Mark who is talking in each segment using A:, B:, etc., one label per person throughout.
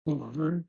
A: Mhm.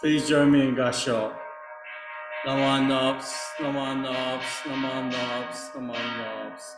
A: Please join me in Gasho. Naman Nops, Naman Nops, Naman Nops, Naman Nops.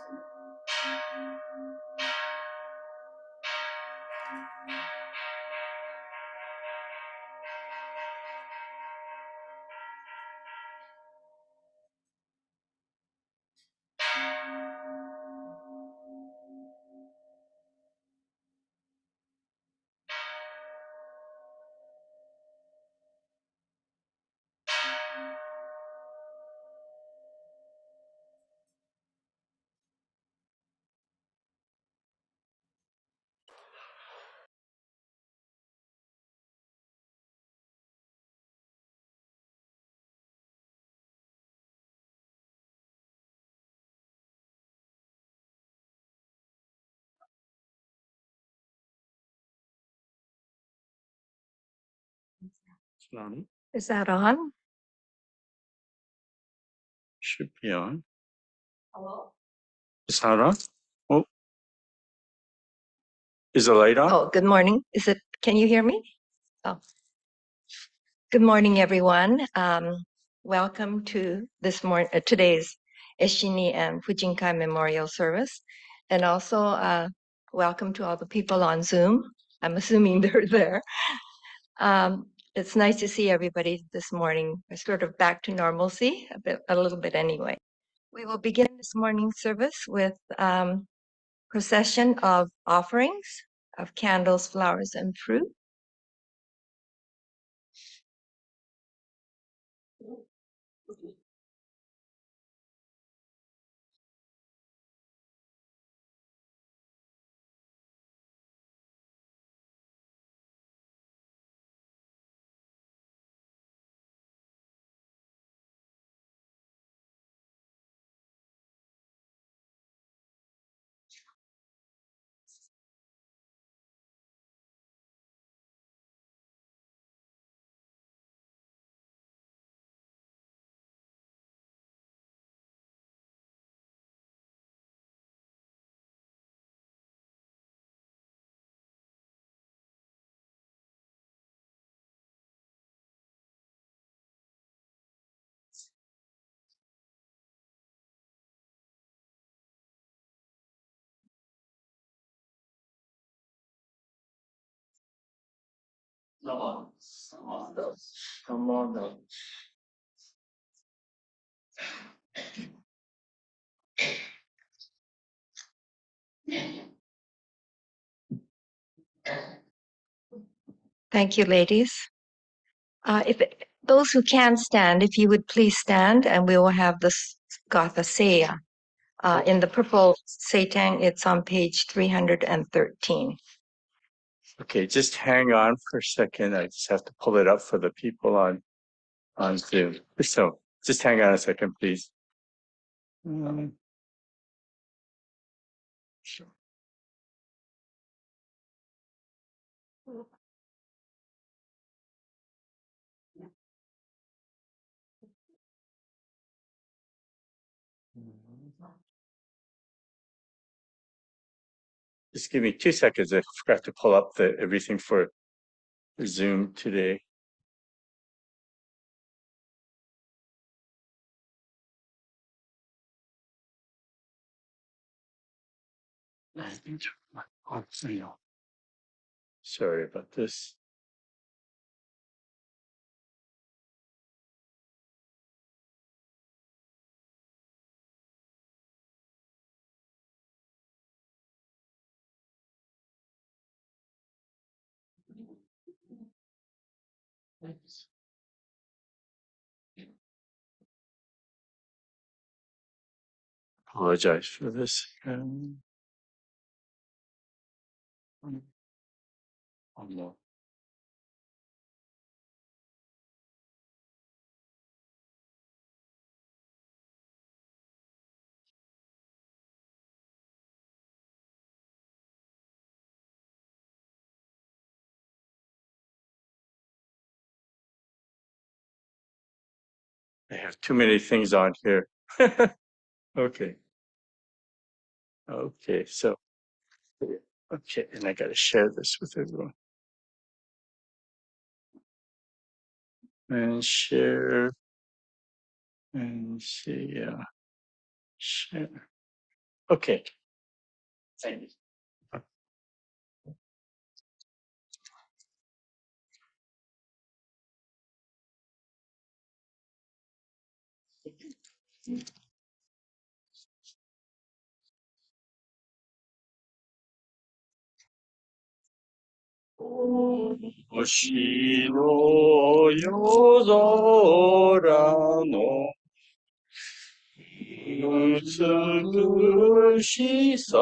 B: Is that on?
A: Should be on.
B: Hello?
A: Is that on? Oh, is the light on?
B: Oh, good morning. Can you hear me? Oh, good morning, everyone. Welcome to today's Eshinni and Fujinkai Memorial Service. And also, welcome to all the people on Zoom. I'm assuming they're there. It's nice to see everybody this morning. We're sort of back to normalcy, a little bit anyway. We will begin this morning's service with procession of offerings of candles, flowers, and fruit.
A: Come on.
B: Thank you, ladies. If those who can stand, if you would please stand, and we will have the Gatha Seya. In the purple Satang, it's on page 313.
A: Okay, just hang on for a second. I just have to pull it up for the people on Zoom. So just hang on a second, please. Sure. Just give me 2 seconds. I forgot to pull up everything for Zoom today. Sorry about this. Apologize for this. No. I have too many things on here. Okay. Okay, so, okay, and I got to share this with everyone. And share, and see, share. Okay. Thank you.星の夜空の美しさ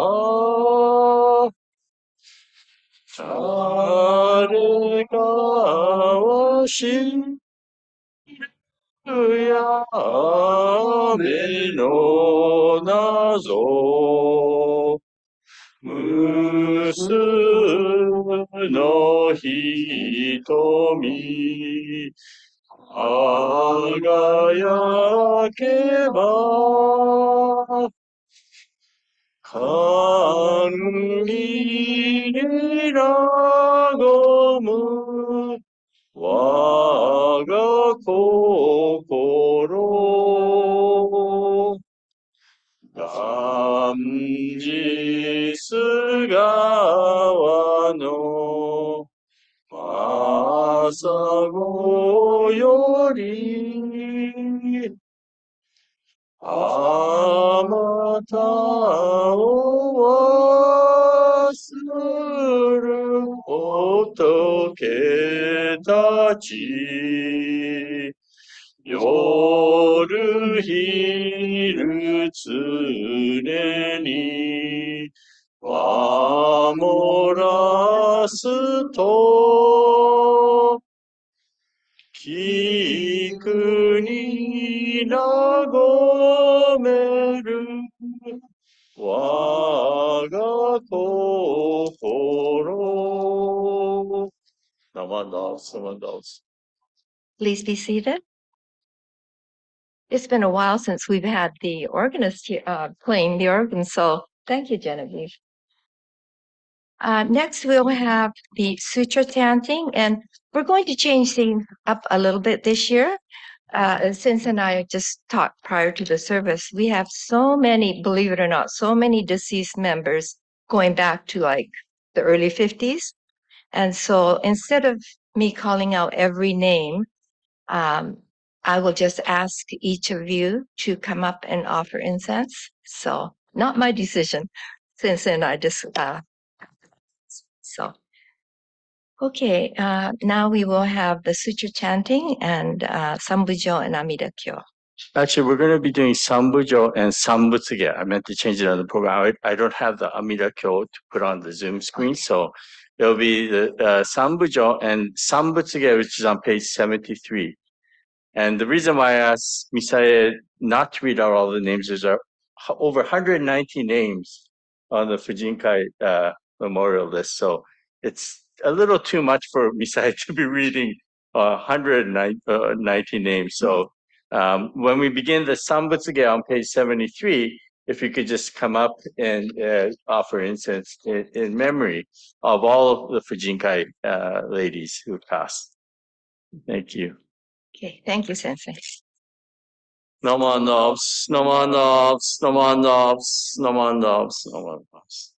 A: 誰かは知るや雨の謎無数の瞳輝けば限りなごむ我が心ガンジス川のまさごよりあまたを忘る仏たち夜昼常に守らすと菊に和める我が心。Someone else.
B: Please be seated. It's been a while since we've had the organist here, playing the organ, so thank you, Genevieve. Next, we'll have the sutra chanting, and we're going to change things up a little bit this year. Since and I just talked prior to the service, we have so many, believe it or not, so many deceased members going back to like the early 50s. And so instead of me calling out every name, I will just ask each of you to come up and offer incense. So not my decision, since then I just, so Okay, now we will have the sutra chanting and Sambujo and Amida Kyo.
A: Actually, we're going to be doing Sambujo and Sambutsuge. I meant to change it on the program. I don't have the Amida Kyo to put on the Zoom screen, so it'll be the Sambujo and Sambutsuge, which is on page 73. And the reason why I asked Misae not to read out all the names is there are over 190 names on the Fujinkai memorial list. So it's a little too much for Misae to be reading 190 names. So when we begin the Sambutsuge on page 73, if you could just come up and offer incense in memory of all of the Fujinkai ladies who passed. Thank you.
B: Okay, thank you, Sensei.
A: Naman nobs, naman nobs, naman nobs, naman nobs, naman nobs.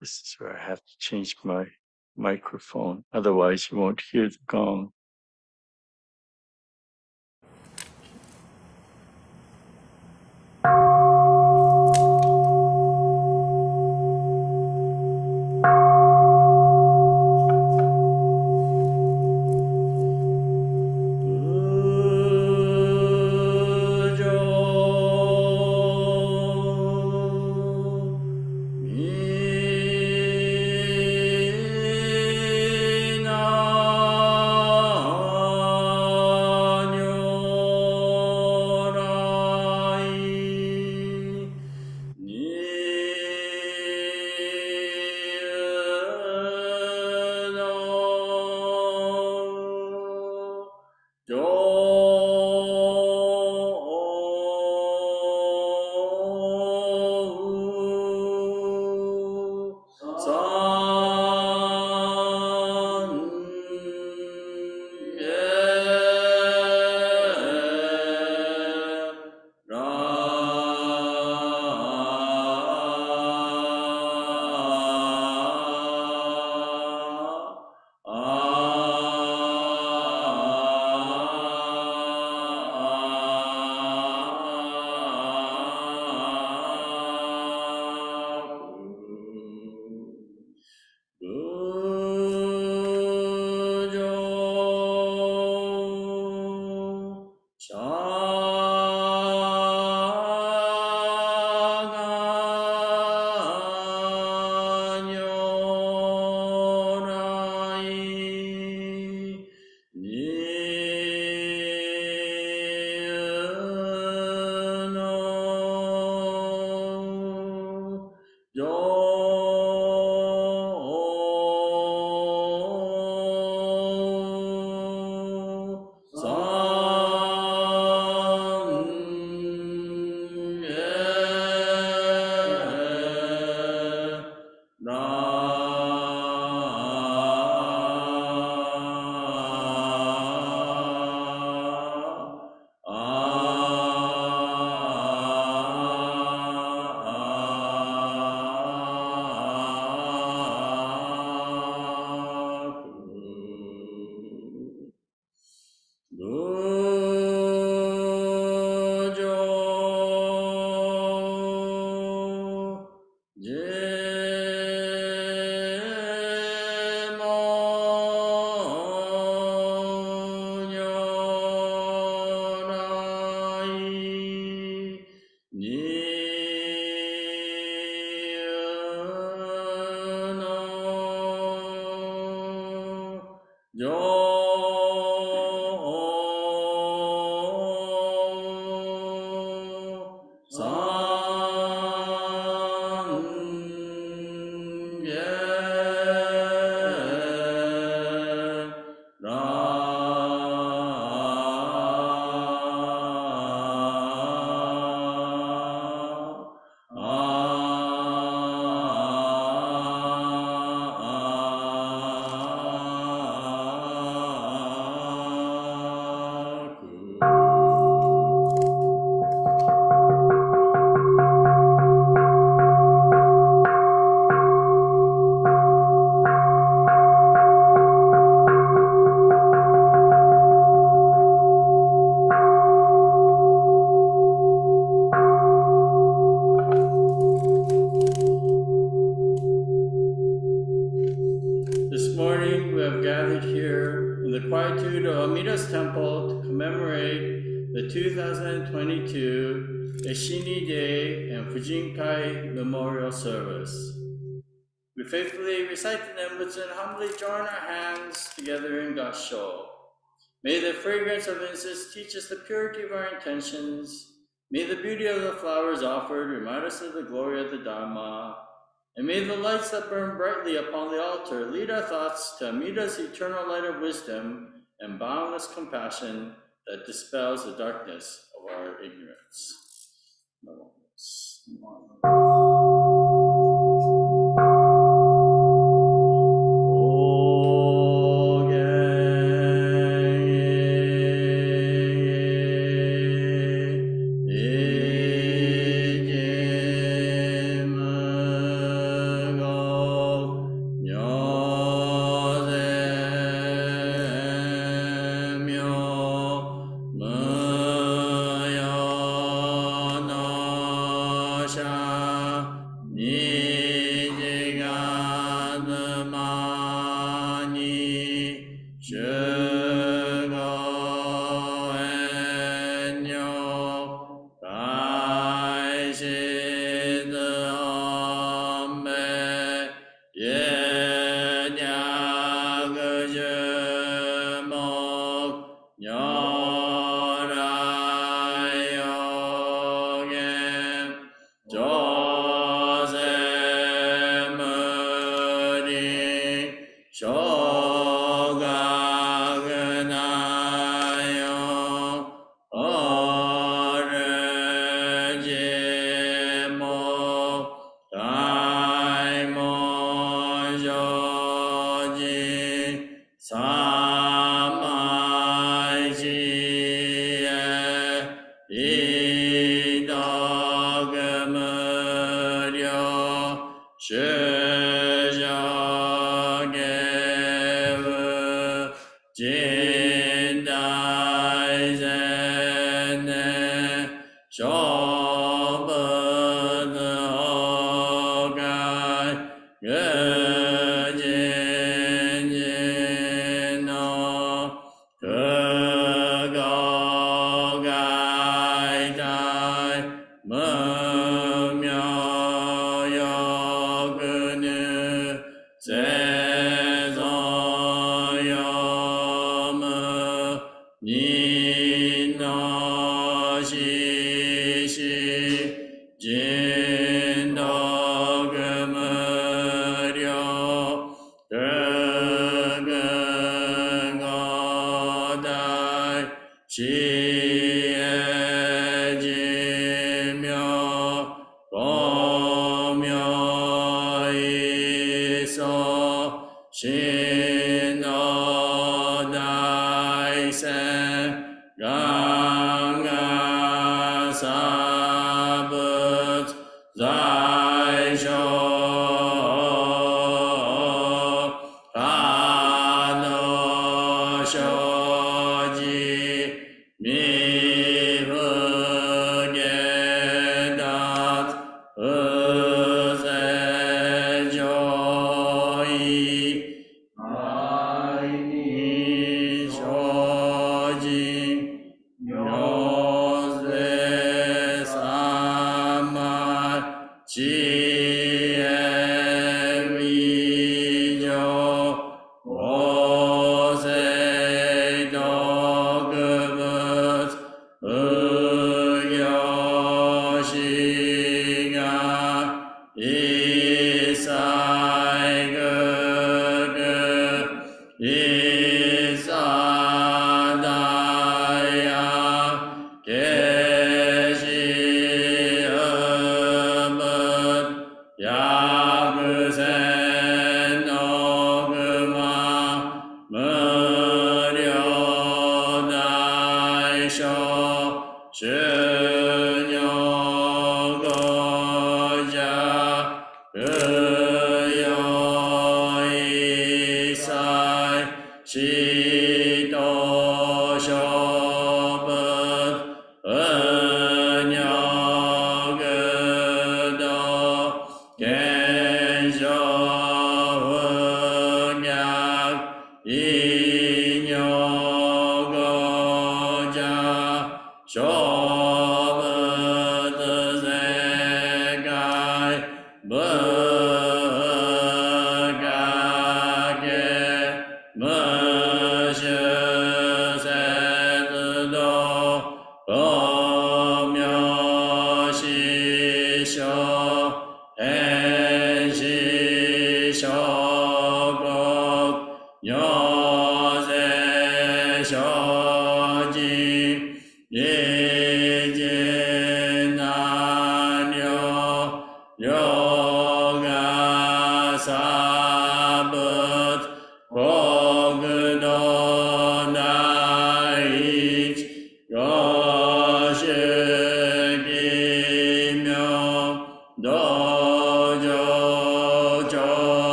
A: This is where I have to change my microphone. Otherwise, you won't hear the gong. Amida's temple to commemorate the 2022 Eshinni Day and Fujinkai Memorial Service. We faithfully recite the Nembutsu and humbly join our hands together in Gassho. May the fragrance of incense teach us the purity of our intentions. May the beauty of the flowers offered remind us of the glory of the Dharma. And may the lights that burn brightly upon the altar lead our thoughts to Amida's eternal light of wisdom and boundless compassion that dispels the darkness of our ignorance.
C: Yeah.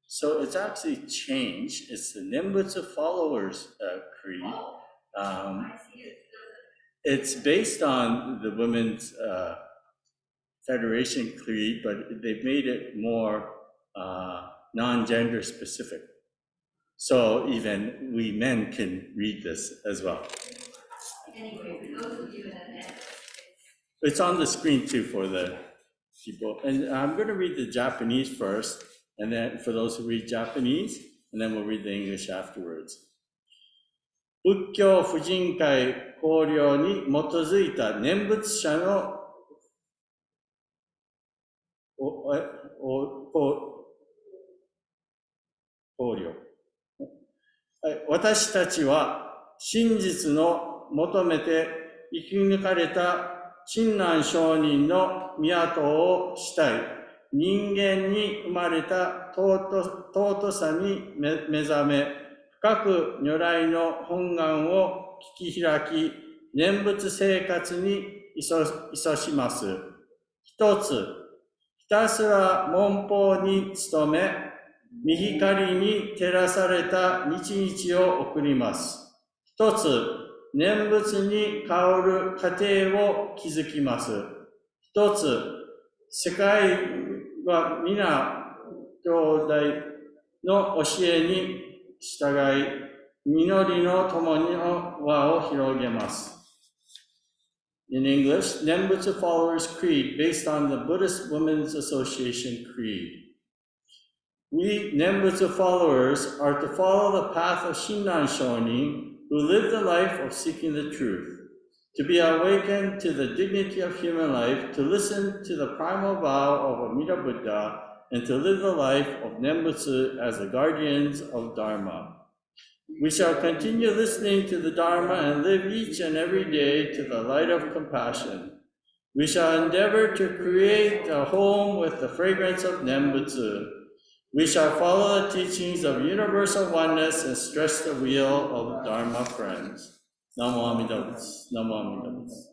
A: So it's actually changed. It's the Nembutsu Followers Creed. It's based on the Women's Federation Creed, but they've made it more non-gender specific. So even we men can read this as well. Anyway, for those of you in advance, it's on the screen too for the people. And I'm going to read the Japanese first, and then for those who read Japanese, and then we'll read the English afterwards. 仏教婦人会綱領に基づいた念仏者の
C: 考慮。私たちは真実の求めて生き抜かれた親鸞上人の都をしたい。人間に生まれた尊さに目覚め、深く如来の本願を聞き開き、念仏生活に勤します。一つ、ひたすら門法に努め、御光に照らされた日々を送ります。一つ、念仏に香る家庭を築きます。一つ、世界は皆兄弟の教えに従い、実りの共にの輪を広げます。In English, Nembutsu Followers Creed based on the Buddhist Women's Association Creed. We Nembutsu followers are to follow the path of Shinran Shonin, who lived the life of seeking the truth, to be awakened to the dignity of human life, to listen to the primal vow of Amida Buddha, and to live the life of Nembutsu as the guardians of Dharma. We shall continue listening to the Dharma and live each and every day to the light of compassion. We shall endeavor to create a home with the fragrance of Nembutsu. We shall follow the teachings of universal oneness and stress the wheel of Dharma friends. Namo Amida Butsu. Namo Amida Butsu.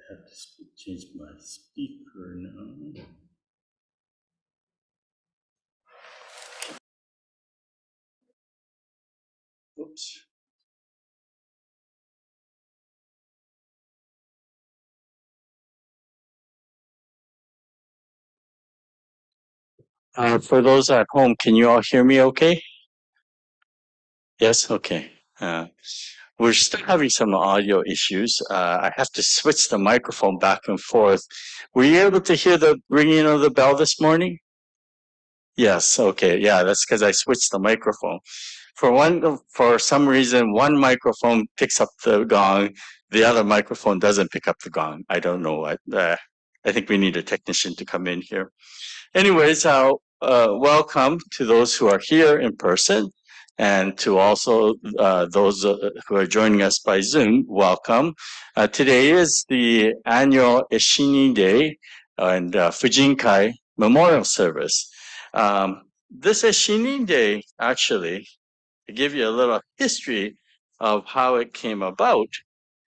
C: I have to change my speaker now. Oops.
A: For those at home, can you all hear me okay? Yes? Okay. We're still having some audio issues. I have to switch the microphone back and forth. Were you able to hear the ringing of the bell this morning? Yes. Okay. Yeah, that's because I switched the microphone. For some reason, one microphone picks up the gong, the other microphone doesn't pick up the gong. I don't know what. I think we need a technician to come in here. Anyways, welcome to those who are here in person, and to also those who are joining us by Zoom. Welcome. Today is the annual Eshinni Day and Fujinkai Memorial Service. This Eshinni Day, actually, to give you a little history of how it came about,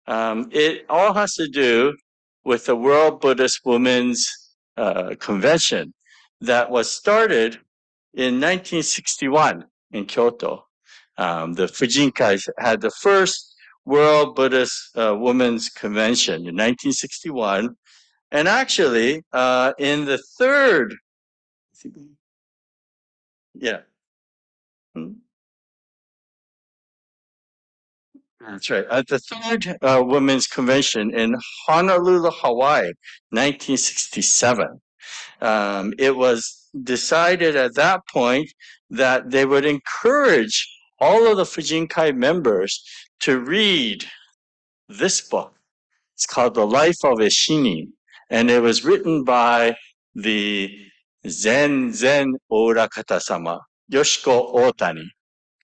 A: it all has to do with the World Buddhist Women's Convention that was started in 1961 in Kyoto. The Fujinkai had the first World Buddhist Women's Convention in 1961. And actually, in the third, yeah. That's right. At the third Women's Convention in Honolulu, Hawaii, 1967, it was decided at that point that they would encourage all of the Fujinkai members to read this book. It's called The Life of Eshinni, and it was written by the Zen Orakata-sama, Yoshiko Otani.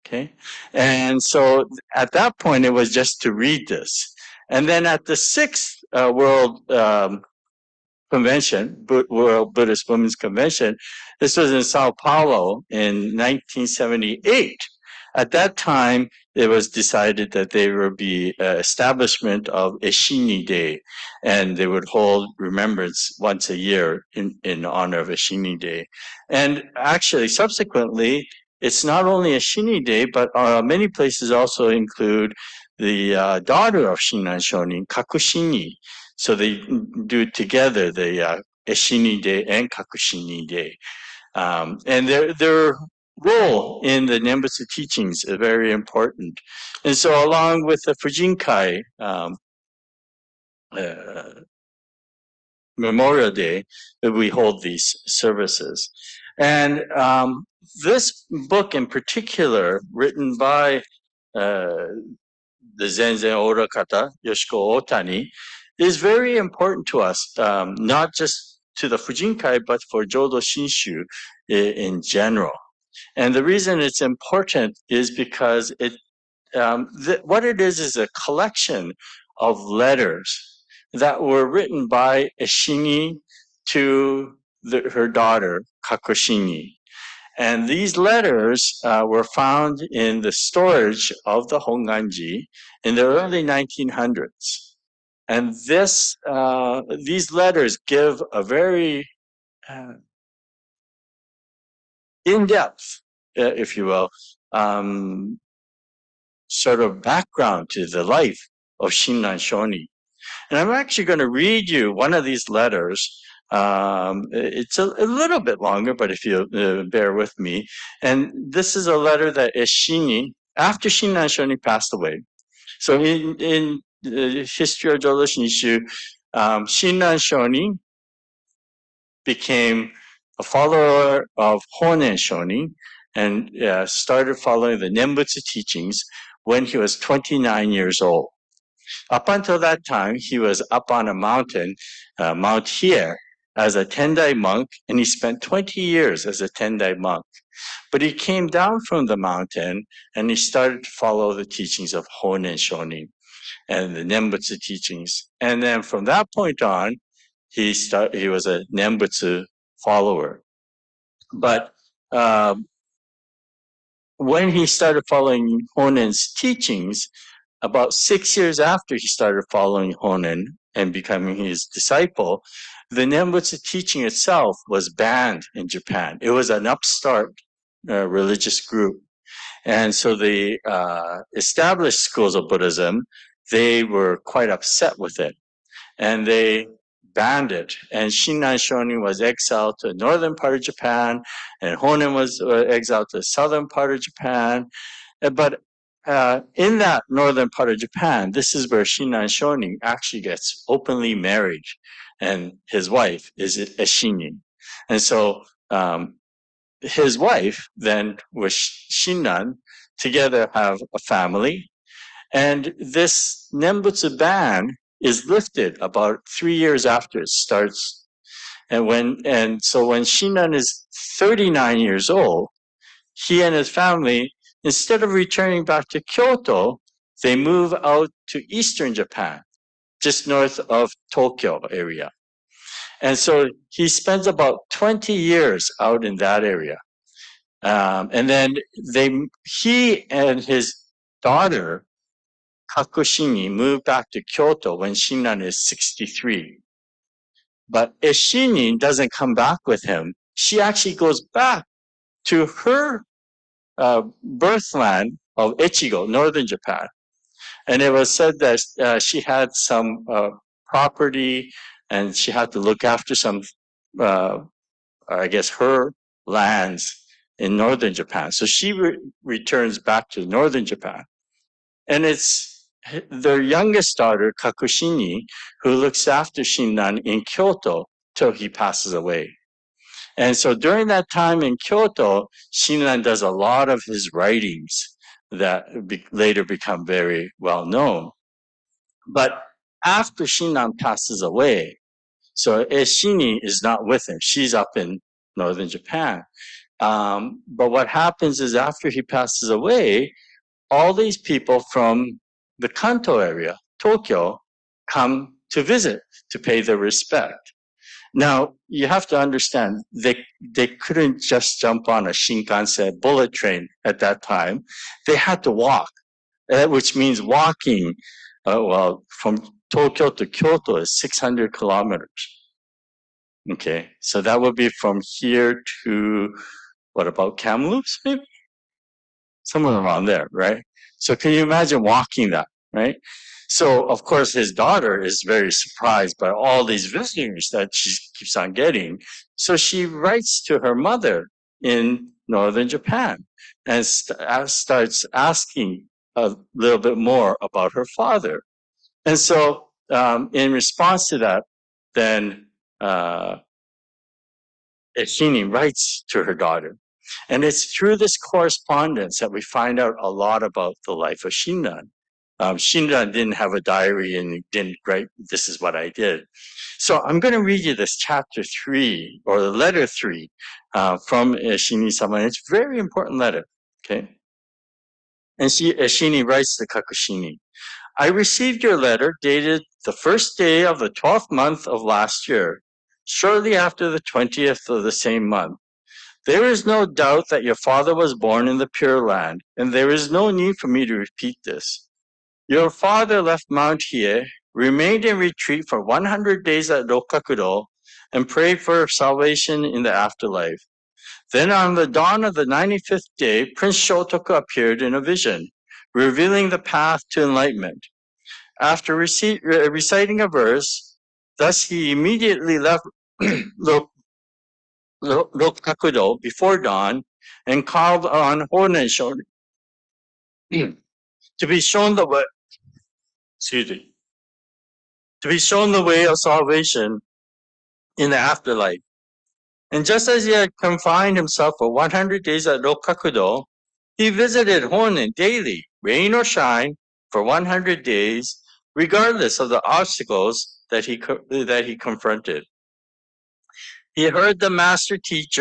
A: Okay. And so at that point, it was just to read this. And then at the sixth World Convention, World Buddhist Women's Convention, this was in Sao Paulo in 1978. At that time, it was decided that there would be establishment of Eshinni Day, and they would hold remembrance once a year in honor of Eshinni Day. And actually, subsequently, it's not only Eshinni Day, but many places also include the daughter of Shinran Shonin, Kakushinni. So they do together the Eshinni Day and Kakushinni Day. And their role in the Nembutsu teachings is very important. And so along with the Fujinkai Memorial Day, we hold these services. And this book in particular, written by the Zenzen Orakata, Yoshiko Otani, is very important to us, not just to the Fujinkai, but for Jodo Shinshu in general. And the reason it's important is because what it is a collection of letters that were written by Eshinni to her daughter, Kakushinni. And these letters were found in the storage of the Honganji in the early 1900s. And these letters give a very in-depth, if you will, sort of background to the life of Shinran Shoni. And I'm actually going to read you one of these letters. It's a little bit longer, but if you bear with me. And this is a letter that Eshinni, after Shinran Shoni passed away. So in the history of Jodo Shinshu, Shinran Shoni became a follower of Honen Shoni and started following the Nembutsu teachings when he was 29 years old. Up until that time, he was up on a mountain, Mount Hiei, as a Tendai monk, and he spent 20 years as a Tendai monk. But he came down from the mountain and he started to follow the teachings of Honen Shonin and the Nembutsu teachings. And then from that point on, he was a Nembutsu follower. But when he started following Honen's teachings, about 6 years after he started following Honen and becoming his disciple, the Nembutsu teaching itself was banned in Japan. It was an upstart religious group. And so the established schools of Buddhism, they were quite upset with it. And they banned it. And Shinran Shonin was exiled to the northern part of Japan, and Honen was exiled to the southern part of Japan. But in that northern part of Japan, this is where Shinran Shonin actually gets openly married, and his wife is Eshinni. And so his wife then with Shinran together have a family, and this Nembutsu ban is lifted about 3 years after it starts. And so when Shinran is 39 years old, he and his family, instead of returning back to Kyoto, they move out to eastern Japan, just north of Tokyo area. And so he spends about 20 years out in that area. And then he and his daughter, Kakushinni, moved back to Kyoto when Shinran is 63. But Eshinni doesn't come back with him. She actually goes back to her birthland of Echigo, northern Japan. And it was said that she had some property and she had to look after some, I guess, her lands in northern Japan. So she returns back to northern Japan. And it's their youngest daughter, Kakushinni, who looks after Shinran in Kyoto till he passes away. And so during that time in Kyoto, Shinran does a lot of his writings that later become very well known. But after Shinran passes away, so Eshinni is not with him. She's up in northern Japan. But what happens is after he passes away, all these people from the Kanto area, Tokyo, come to visit, to pay their respect. Now, you have to understand, they couldn't just jump on a Shinkansen bullet train at that time. They had to walk, which means walking, from Tokyo to Kyoto is 600 kilometers. Okay, so that would be from here to, what about Kamloops, maybe? Somewhere around there, right? So can you imagine walking that? right? So, of course, his daughter is very surprised by all these visitors that she keeps on getting. So she writes to her mother in northern Japan and starts asking a little bit more about her father. And so, in response to that, then Eshinni writes to her daughter. And it's through this correspondence that we find out a lot about the life of Shinran. Shinran didn't have a diary and he didn't write, this is what I did. So I'm going to read you this chapter 3, or the letter 3, from Eshinni-sama. It's a very important letter, okay? And Eshinni writes to Kakushini, I received your letter dated the first day of the 12th month of last year, shortly after the 20th of the same month. There is no doubt that your father was born in the Pure Land, and there is no need for me to repeat this. Your father left Mount Hiei, remained in retreat for 100 days at Rokkakudo, and prayed for salvation in the afterlife. Then on the dawn of the 95th day, Prince Shotoku appeared in a vision, revealing the path to enlightenment. After reciting a verse, thus he immediately left Rokkakudo before dawn and called on Honen Shonin to be shown the way, to be shown the way of salvation in the afterlife. And just as he had confined himself for 100 days at Rokkakudo, he visited Honen daily, rain or shine, for 100 days, regardless of the obstacles that he confronted. He heard the master teach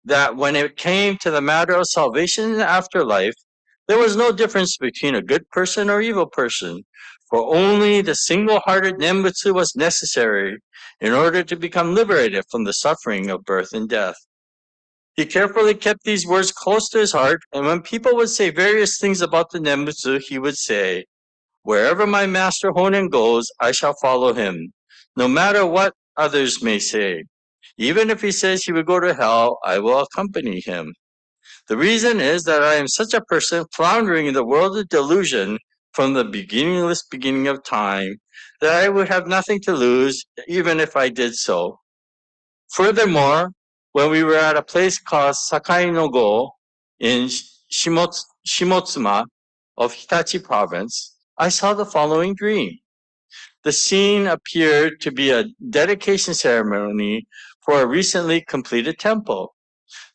A: that when it came to the matter of salvation in the afterlife, there was no difference between a good person or evil person, for only the single-hearted Nembutsu was necessary in order to become liberated from the suffering of birth and death. He carefully kept these words close to his heart, and when people would say various things about the Nembutsu, he would say, wherever my master Honen goes, I shall follow him, no matter what others may say. Even if he says he will go to hell, I will accompany him. The reason is that I am such a person floundering in the world of delusion from the beginningless beginning of time that I would have nothing to lose even if I did so. Furthermore, when we were at a place called Sakai no Go in Shimotsuma of Hitachi province, I saw the following dream. The scene appeared to be a dedication ceremony for a recently completed temple.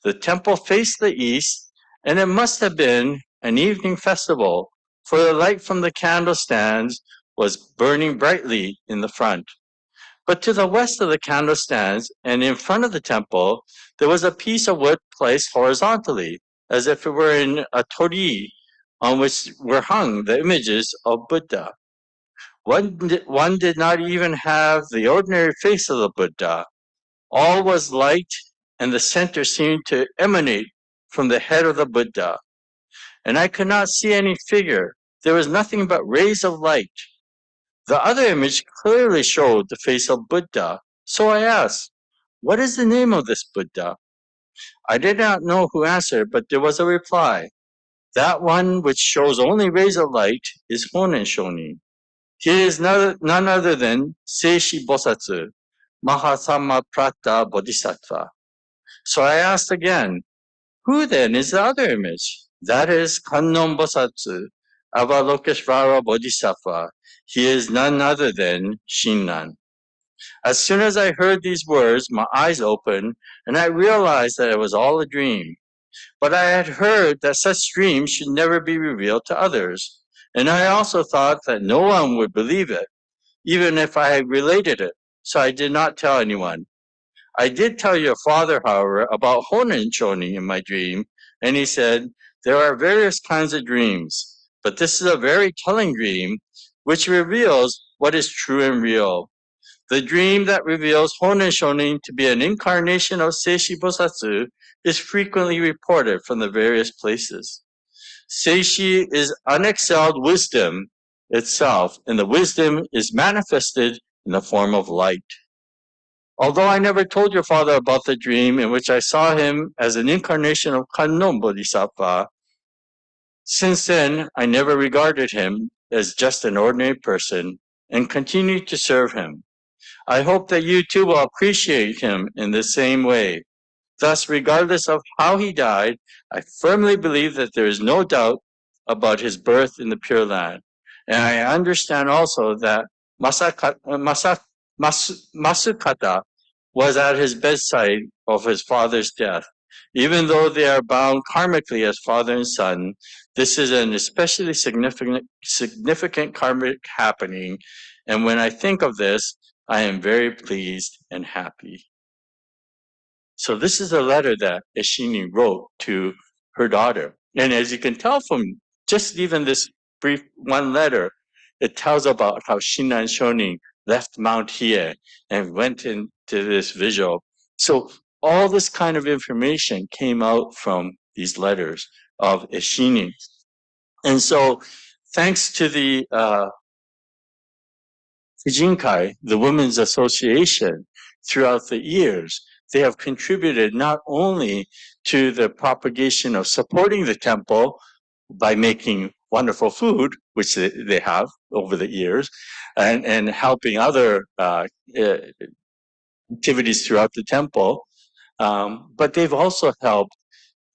A: The temple faced the east, and it must have been an evening festival, for the light from the candle stands was burning brightly in the front. But to the west of the candle stands, and in front of the temple, there was a piece of wood placed horizontally, as if it were in a torii, on which were hung the images of Buddha. One did not even have the ordinary face of the Buddha. All was light, and the center seemed to emanate from the head of the Buddha. And I could not see any figure. There was nothing but rays of light. The other image clearly showed the face of Buddha. So I asked, what is the name of this Buddha? I did not know who answered, but there was a reply. That one which shows only rays of light is Honen Shonin. He is none other than Seishi Bosatsu, Mahasamaprata Bodhisattva. So I asked again, who then is the other image? That is Kannon Bosatsu, Avalokiteshvara Bodhisattva. He is none other than Shinran. As soon as I heard these words, my eyes opened, and I realized that it was all a dream. But I had heard that such dreams should never be revealed to others, and I also thought that no one would believe it, even if I had related it, so I did not tell anyone. I did tell your father, however, about Honen Shonin in my dream, and he said, there are various kinds of dreams, but this is a very telling dream, which reveals what is true and real. The dream that reveals Honen Shonin to be an incarnation of Seishi Bosatsu is frequently reported from the various places. Seishi is unexcelled wisdom itself, and the wisdom is manifested in the form of light. Although I never told your father about the dream in which I saw him as an incarnation of Kannon Bodhisattva, Since then, I never regarded him as just an ordinary person and continued to serve him. I hope that you too will appreciate him in the same way. Thus, regardless of how he died, I firmly believe that there is no doubt about his birth in the Pure Land. And I understand also that Masukata was at his bedside of his father's death. Even though they are bound karmically as father and son, this is an especially significant karmic happening. And when I think of this, I am very pleased and happy. So this is a letter that Eshinni wrote to her daughter. And as you can tell from just even this brief one letter, it tells about how Shinran Shonin left Mount Hiei and went into this visual. So all this kind of information came out from these letters of Eshinni. And so thanks to the Fujinkai, the Women's Association, throughout the years, they have contributed not only to the propagation of supporting the temple by making wonderful food, which they have over the years, and helping other activities throughout the temple, but they've also helped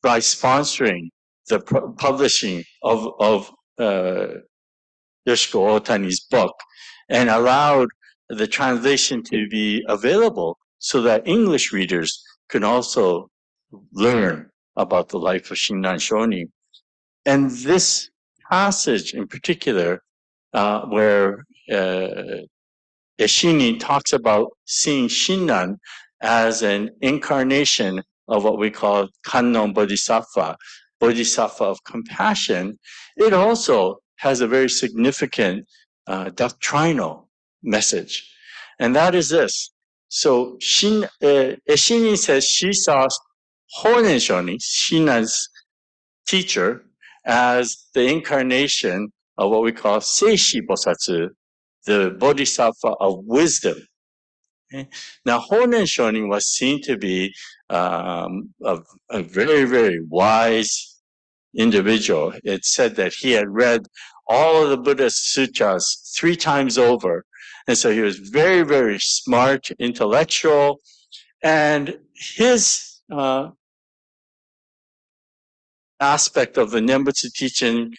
A: by sponsoring the publishing of Yoshiko Otani's book and allowed the translation to be available so that English readers can also learn about the life of Shinran Shonin. And this passage in particular, where Eshinni talks about seeing Shinran as an incarnation of what we call Kannon Bodhisattva, Bodhisattva of compassion, it also has a very significant doctrinal message. And that is this. So Eshinni says she saw Honen Shonin, Shinran's teacher, as the incarnation of what we call Seishi Bosatsu, the Bodhisattva of wisdom. Okay? Now, Honen Shonin was seen to be a very, very wise individual. It said that he had read all of the Buddha's sutras 3 times over. And so he was very, very smart, intellectual. And his aspect of the Nembutsu teaching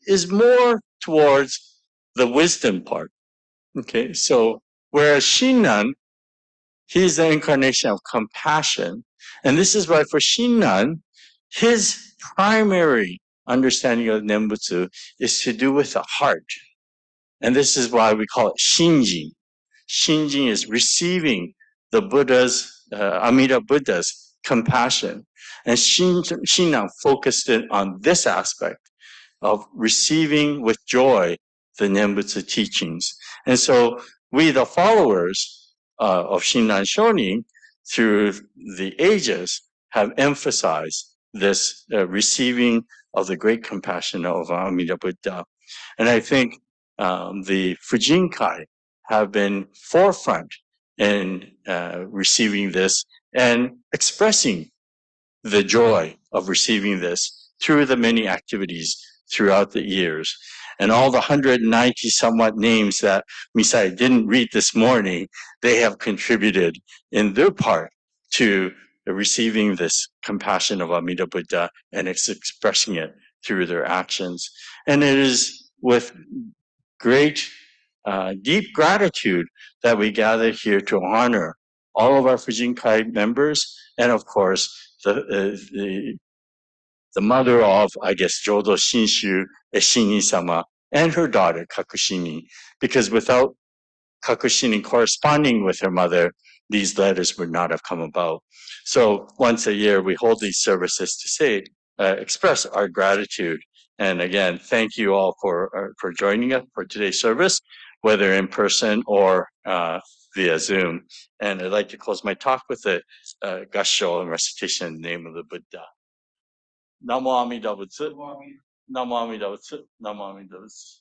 A: is more towards the wisdom part. Okay, so whereas Shinran, he's the incarnation of compassion. And this is why for Shinran, his primary understanding of Nembutsu is to do with the heart. And this is why we call it Shinjin. Shinjin is receiving the Buddha's, Amida Buddha's compassion. And Shinran focused in on this aspect of receiving with joy the Nembutsu teachings. And so we, the followers of Shinran Shonin, through the ages, have emphasized this receiving of the great compassion of Amida Buddha. And I think the Fujinkai have been forefront in receiving this and expressing the joy of receiving this through the many activities throughout the years. And all the 190 somewhat names that Misai didn't read this morning, they have contributed in their part to receiving this compassion of Amida Buddha and expressing it through their actions. And it is with great, deep gratitude that we gather here to honor all of our Fujinkai members and, of course, the mother of, I guess, Jodo Shinshu, Eshinni-sama, and her daughter, Kakushini, because without Kakushini corresponding with her mother, these letters would not have come about. So once a year, we hold these services to say, express our gratitude. And again, thank you all for joining us for today's service, whether in person or via Zoom. And I'd like to close my talk with a gassho and recitation in the name of the Buddha. Namo Amida Butsu. Namo Amida Butsu. Namo Amida Butsu.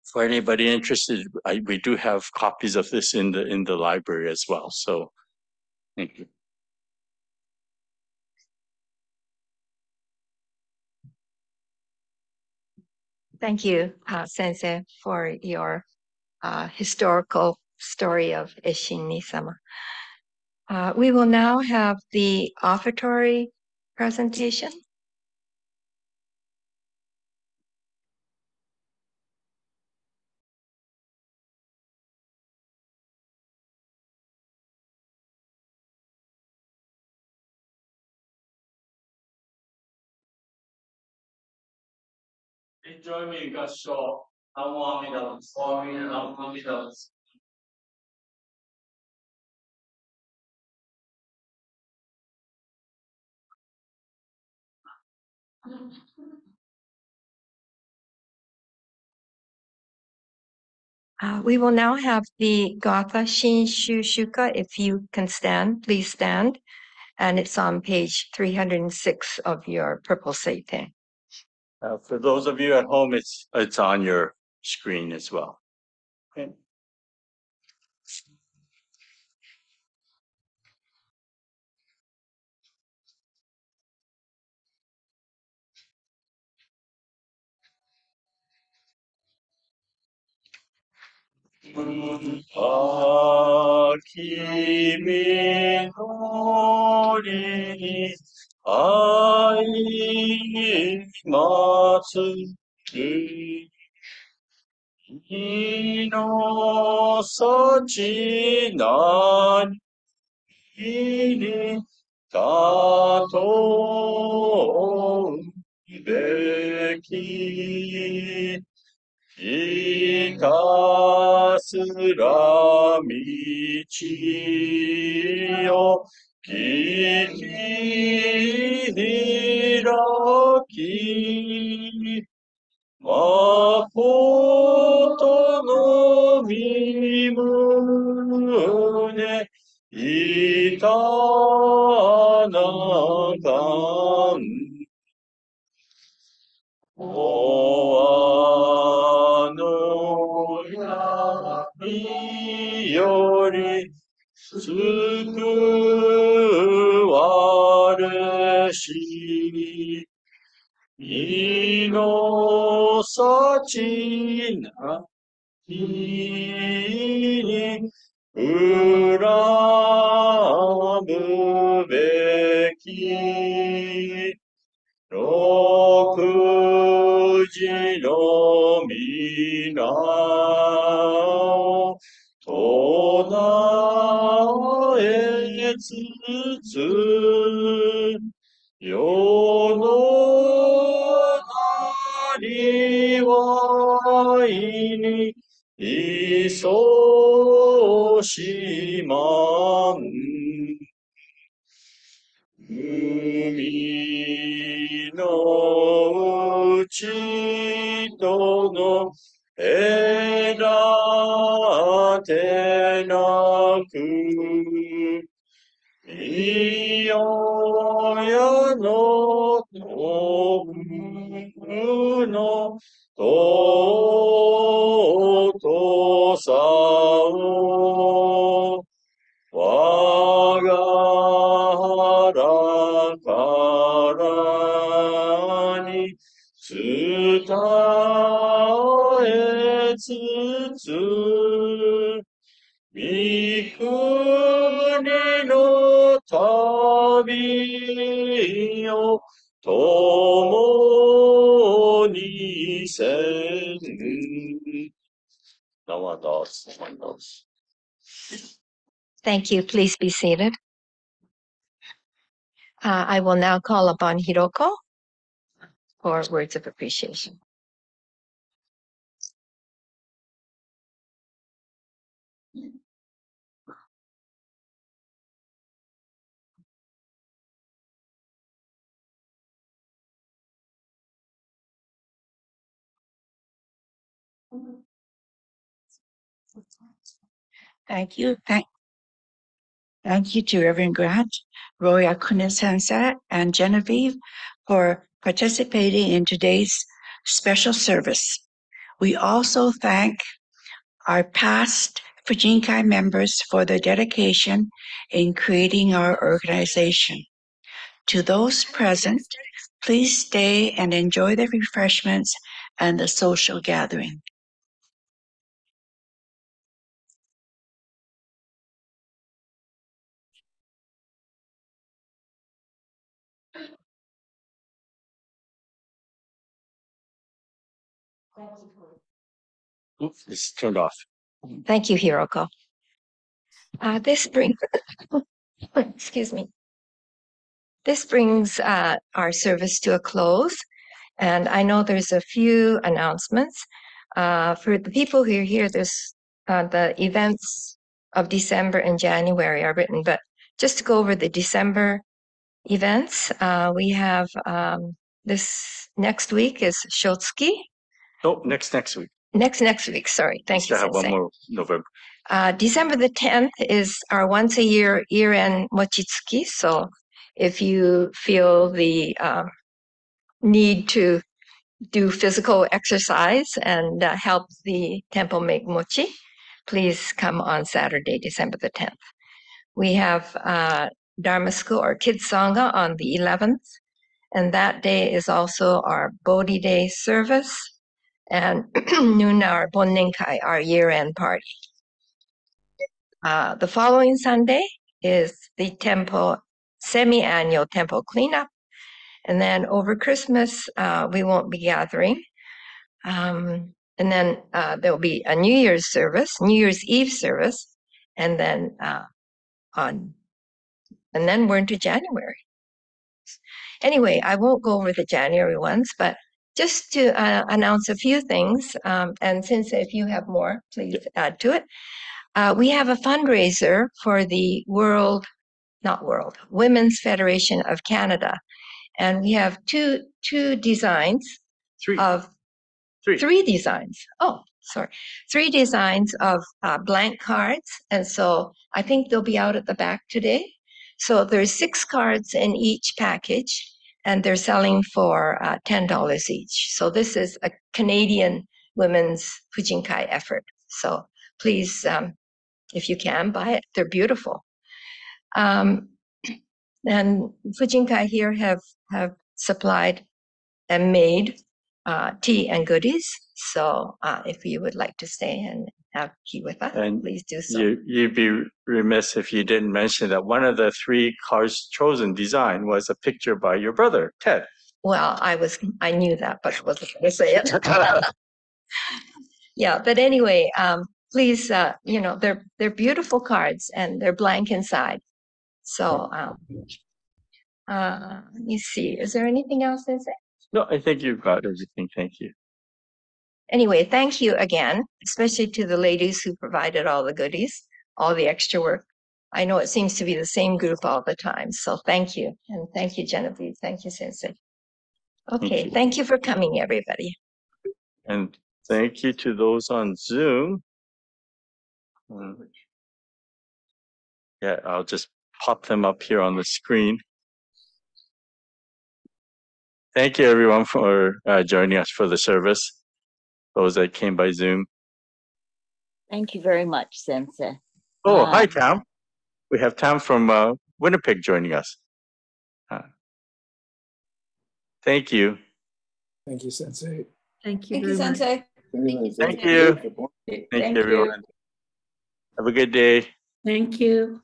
A: For anybody interested, we do have copies of this in the library as well. So, thank you.
B: Thank you, Sensei, for your historical story of Eshinni-sama. We will now have the offertory presentation.
A: Join me in Gasho. Namo
B: We will now have the Gatha Shinshu Shuka. If you can stand, please stand. And it's on page 306 of your purple seite.
A: For those of you at home, it's on your screen as well. Okay. Kimi nori ni aimatsu Inosachi nani ni tatou beki ひたすら道を切り開き、まことの身胸、いたなかん。おあの闇より救われし、命なきに恨むべき。六時の皆を唱えつつ、世のなりわいにいそしまん。海の内との隔てなく、いよやの遠くの尊さを我が腹からに伝えつつ、三国の旅を共にせん。生だす。
B: Thank you. Please be seated. I will now call upon Hiroko for words of appreciation.
D: Thank you. Thank you to Reverend Grant, Roy Akuna-sensei, and Genevieve for participating in today's special service. We also thank our past Fujinkai members for their dedication in creating our organization. To those present, please stay and enjoy the refreshments and the social gathering.
A: Oops, it's turned off.
B: Thank you, Hiroko. This brings, excuse me. This brings our service to a close. And I know there's a few announcements. For the people who are here, there's the events of December and January are written, but just to go over the December events, we have this next week is Shotsuki.
A: Oh, next week.
B: Next week, sorry. Thank you,
A: Still have one
B: Sensei.
A: more November.
B: December the 10th is our once a year year-end mochitsuki. So if you feel the need to do physical exercise and help the temple make mochi, please come on Saturday, December the 10th. We have Dharma School or Kids Sangha on the 11th, and that day is also our Bodhi Day service and noon hour Bonnenkai, our year-end party. The following Sunday is the temple semi-annual temple cleanup, and then over Christmas we won't be gathering. And then there will be a New Year's Eve service, and then we're into January. Anyway, I won't go over the January ones, but just to announce a few things, and since if you have more, please add to it. We have a fundraiser for the Women's Federation of Canada, and we have two designs of three designs. Oh, sorry. 3 designs of blank cards. And so I think they'll be out at the back today. So there's 6 cards in each package, and they're selling for $10 each. So this is a Canadian women's Fujinkai effort. So please, if you can, buy it. They're beautiful. And Fujinkai here have supplied and made tea and goodies. So if you would like to stay and have tea with us, please do so.
A: You'd be remiss if you didn't mention that one of the 3 cards chosen design was a picture by your brother, Ted.
B: Well, I knew that, but I wasn't going to say it. Yeah, but anyway, please, they're beautiful cards and they're blank inside. So let me see. Is there anything else to say?
A: No, I think you've got everything. Thank you.
B: Anyway, thank you again, especially to the ladies who provided all the goodies, all the extra work. I know it seems to be the same group all the time, so thank you. And thank you, Genevieve. Thank you, Sensei. Okay, thank you for coming, everybody.
A: And thank you to those on Zoom. Yeah, I'll just pop them up here on the screen. Thank you, everyone, for joining us for the service. Those that came by Zoom.
E: Thank you very much, Sensei.
A: Oh, hi, Tam. We have Tam from Winnipeg joining us. Thank you.
F: Thank you, Sensei.
G: Thank you, Sensei.
A: Thank you. Thank you, everyone. Have a good day.
G: Thank you.